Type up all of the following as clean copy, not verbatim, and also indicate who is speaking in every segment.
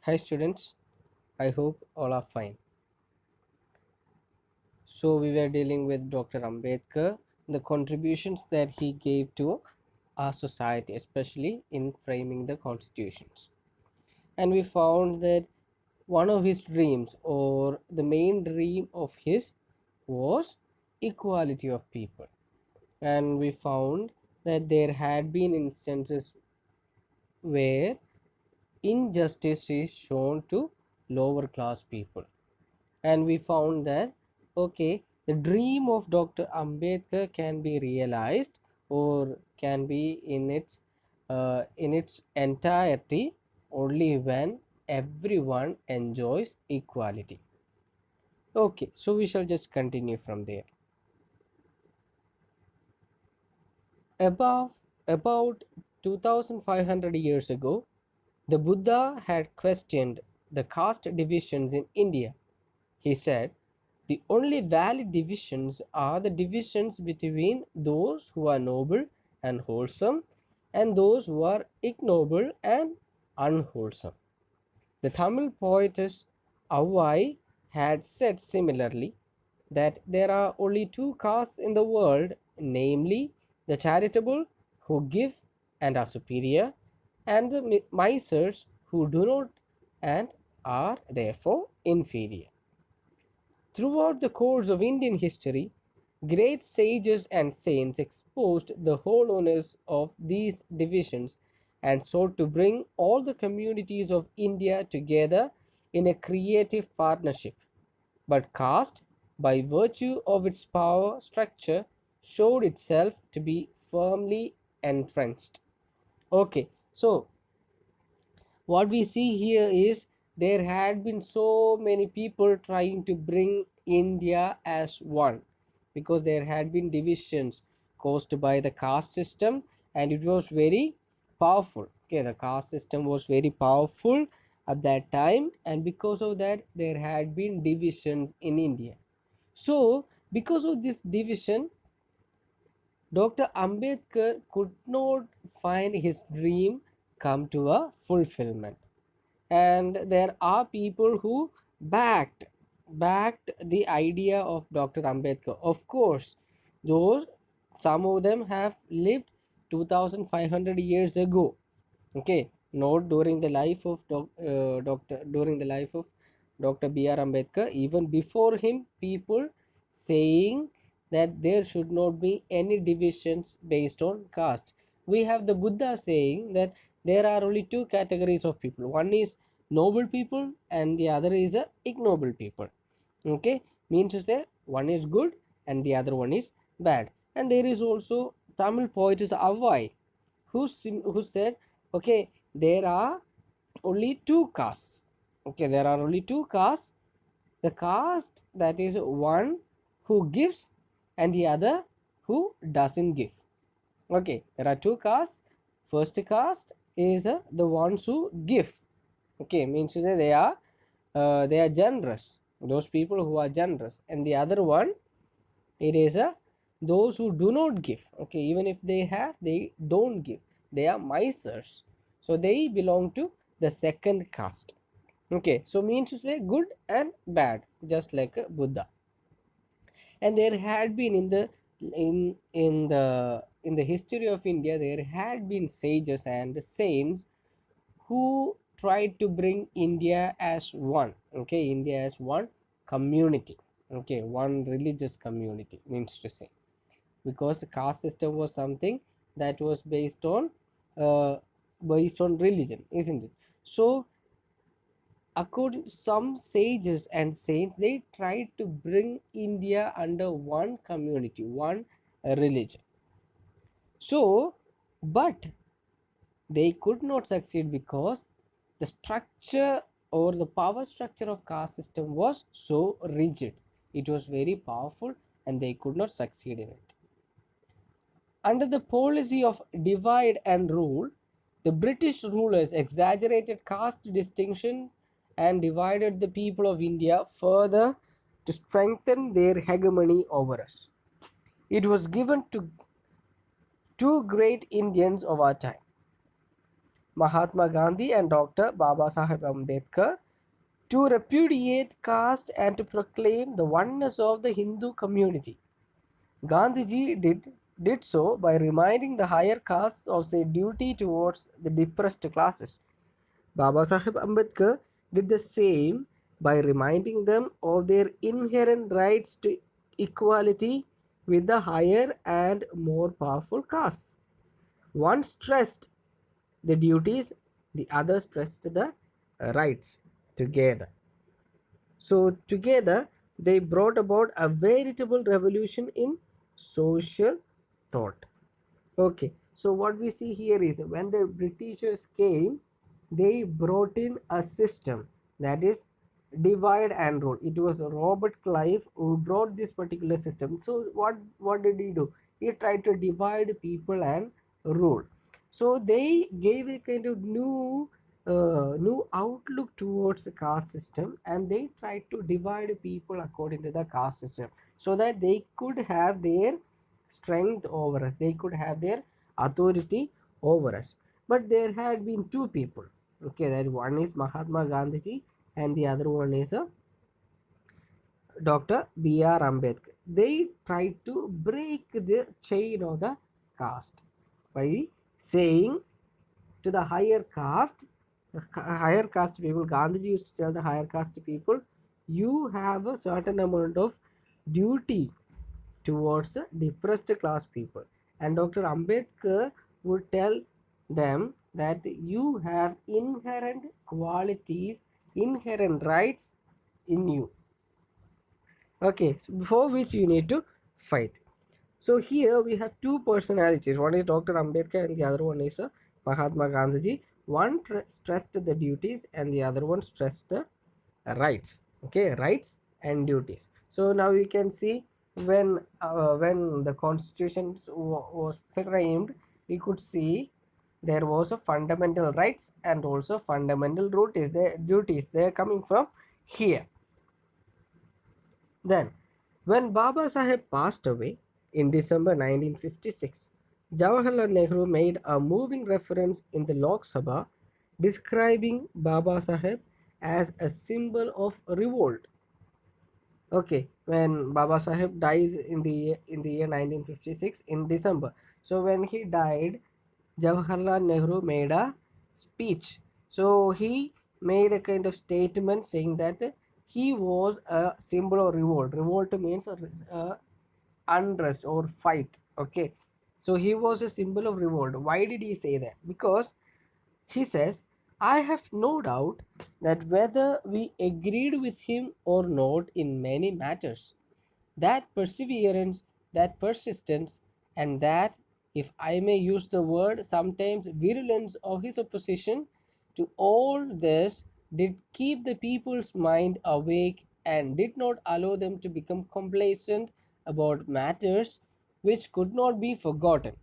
Speaker 1: Hi students, I hope all are fine. So we were dealing with Dr. Ambedkar, the contributions that he gave to our society, especially in framing the constitutions. And we found that one of his dreams, or the main dream of his, was equality of people. And we found that there had been instances where injustice is shown to lower class people, and we found that okay, the dream of Dr. Ambedkar can be realized or can be in its entirety only when everyone enjoys equality. Okay, so we shall just continue from there. About 2500 years ago, the Buddha had questioned the caste divisions in India. He said, the only valid divisions are the divisions between those who are noble and wholesome and those who are ignoble and unwholesome. The Tamil poetess Avvai had said similarly that there are only two castes in the world, namely the charitable who give and are superior, and the misers who do not and are therefore inferior. Throughout the course of Indian history, great sages and saints exposed the hollowness of these divisions and sought to bring all the communities of India together in a creative partnership. But caste, by virtue of its power structure, showed itself to be firmly entrenched. Okay, so what we see here is there had been so many people trying to bring India as one, because there had been divisions caused by the caste system, and it was very powerful. Okay, the caste system was very powerful at that time, and because of that there had been divisions in India. So because of this division, Dr. Ambedkar could not find his dream come to a fulfillment, and there are people who backed the idea of Dr. Ambedkar. Of course, those some of them have lived 2500 years ago. Okay, not during the life of Dr. during the life of Dr. B.R. Ambedkar. Even before him, people saying that there should not be any divisions based on caste. We have the Buddha saying that there are only two categories of people. One is noble people and the other is a ignoble people. Okay, means to say one is good and the other one is bad. And there is also Tamil poet is Avvai who said, okay, there are only two castes. Okay, there are only two castes. The caste that is one who gives and the other who doesn't give. Okay, there are two castes. First caste is the ones who give. Okay, means to say they are generous. Those people who are generous, and the other one, it is those who do not give. Okay, even if they have, they don't give. They are misers, so they belong to the second caste. Okay, so means to say good and bad, just like a Buddha. And there had been in the history of India, there had been sages and saints who tried to bring India as one. Okay, India as one community. Okay, one religious community, means to say, because the caste system was something that was uh, based on religion, isn't it? So according to some sages and saints, they tried to bring India under one community, one religion. So but they could not succeed because the structure or the power structure of caste system was so rigid. It was very powerful and they could not succeed in it. Under the policy of divide and rule, the British rulers exaggerated caste distinctions and divided the people of India further to strengthen their hegemony over us. It was given to two great Indians of our time, Mahatma Gandhi and Dr. Baba Saheb Ambedkar to repudiate caste and to proclaim the oneness of the Hindu community. Gandhiji did so by reminding the higher castes of their duty towards the depressed classes. Baba Sahib Ambedkar did the same by reminding them of their inherent rights to equality with the higher and more powerful castes. One stressed the duties, the other stressed the rights together. So, together, they brought about a veritable revolution in social thought. Okay, so what we see here is when the Britishers came, they brought in a system, that is divide and rule. It was Robert Clive who brought this particular system. So what did he do? He tried to divide people and rule. So they gave a kind of new outlook towards the caste system, and they tried to divide people according to the caste system so that they could have their strength over us, they could have their authority over us. But there had been two people, okay, that one is Mahatma Gandhi and the other one is Dr. B.R. Ambedkar. They tried to break the chain of the caste by saying to the higher caste people. Gandhi used to tell the higher caste people, you have a certain amount of duty towards the depressed class people, and Dr. Ambedkar would tell them that you have inherent qualities, inherent rights in you, okay, so before which you need to fight. So here we have two personalities, one is Dr. Ambedkar and the other one is Mahatma Gandhi. One stressed the duties and the other one stressed the rights, okay, rights and duties. So now you can see when the constitution was framed, we could see there was a fundamental rights and also fundamental duties, they are coming from here. Then, when Baba Saheb passed away in December 1956, Jawaharlal Nehru made a moving reference in the Lok Sabha describing Baba Saheb as a symbol of revolt. Okay, when Baba Saheb dies in the year 1956 in December. So when he died, Jawaharlal Nehru made a speech. So he made a kind of statement saying that he was a symbol of revolt. Revolt means a unrest or fight. Okay, so he was a symbol of revolt. Why did he say that? Because he says, I have no doubt that whether we agreed with him or not in many matters, that perseverance, that persistence, and that, if I may use the word, sometimes virulence of his opposition to all this did keep the people's mind awake and did not allow them to become complacent about matters which could not be forgotten,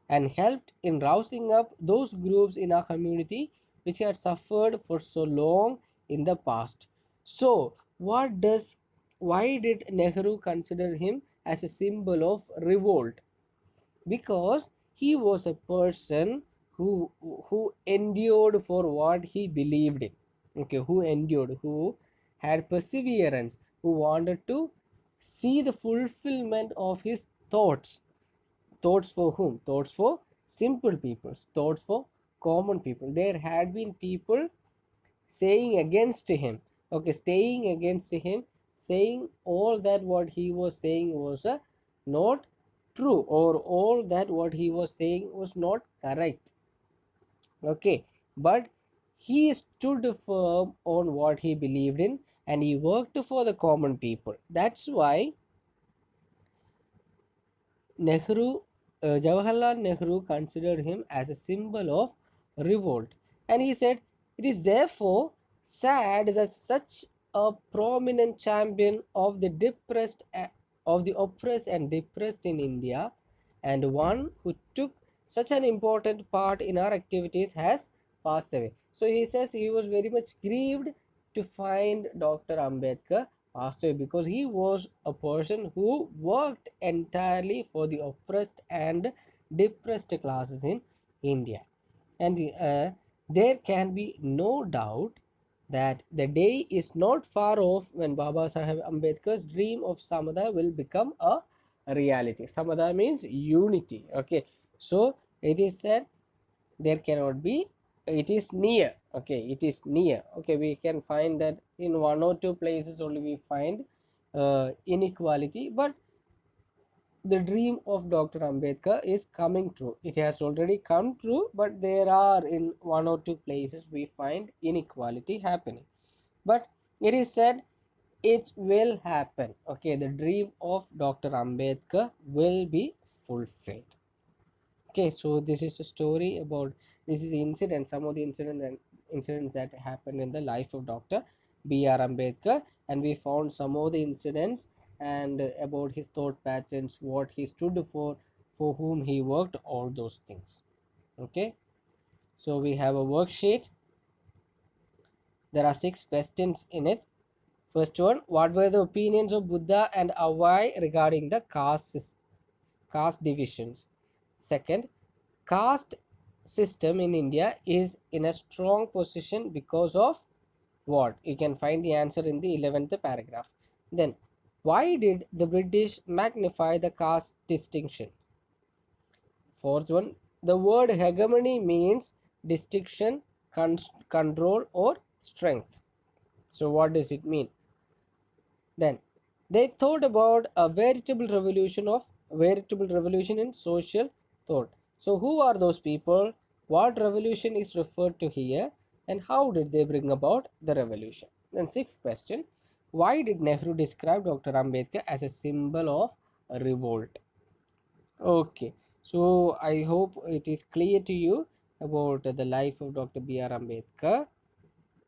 Speaker 1: and helped in rousing up those groups in our community which had suffered for so long in the past. So, why did Nehru consider him as a symbol of revolt? Because he was a person who endured for what he believed in. Okay, who endured, who had perseverance, who wanted to see the fulfillment of his thoughts. Thoughts for whom? Thoughts for simple people, thoughts for common people. There had been people saying against him, okay, staying against him, saying all that what he was saying was not true, or all that what he was saying was not correct. Okay, but he stood firm on what he believed in and he worked for the common people. That's why Nehru, Jawaharlal Nehru considered him as a symbol of revolt, and he said, "It is therefore sad that such a prominent champion of the of the oppressed and depressed in India, and one who took such an important part in our activities, has passed away." So he says he was very much grieved to find Dr. Ambedkar passed away, because he was a person who worked entirely for the oppressed and depressed classes in India. And There can be no doubt that the day is not far off when Baba Saheb Ambedkar's dream of Samadha will become a reality. Samadha means unity. Okay, so it is said there cannot be, it is near. Okay, it is near. Okay, we can find that in one or two places only we find inequality, but the dream of Dr. Ambedkar is coming true. It has already come true, but there are in one or two places we find inequality happening. But it is said it will happen. Okay, the dream of Dr. Ambedkar will be fulfilled. Okay, so this is a story about, this is the incident, some of the incidents that happened in the life of Dr. B.R. Ambedkar, and we found some of the incidents and about his thought patterns, what he stood for whom he worked, all those things. Okay, so we have a worksheet. There are 6 questions in it. First one, what were the opinions of Buddha and Avai regarding the caste divisions? Second, caste system in India is in a strong position because of what? You can find the answer in the 11th paragraph. Then, why did the British magnify the caste distinction? Fourth one, the word hegemony means distinction, control, or strength. So, what does it mean? Then, they thought about a veritable revolution in social thought. So, who are those people? What revolution is referred to here? And how did they bring about the revolution? Then, sixth question, why did Nehru describe Dr. Ambedkar as a symbol of revolt? Okay, so I hope it is clear to you about the life of Dr. B.R. Ambedkar.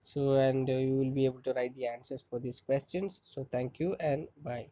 Speaker 1: So, and you will be able to write the answers for these questions. So, thank you and bye.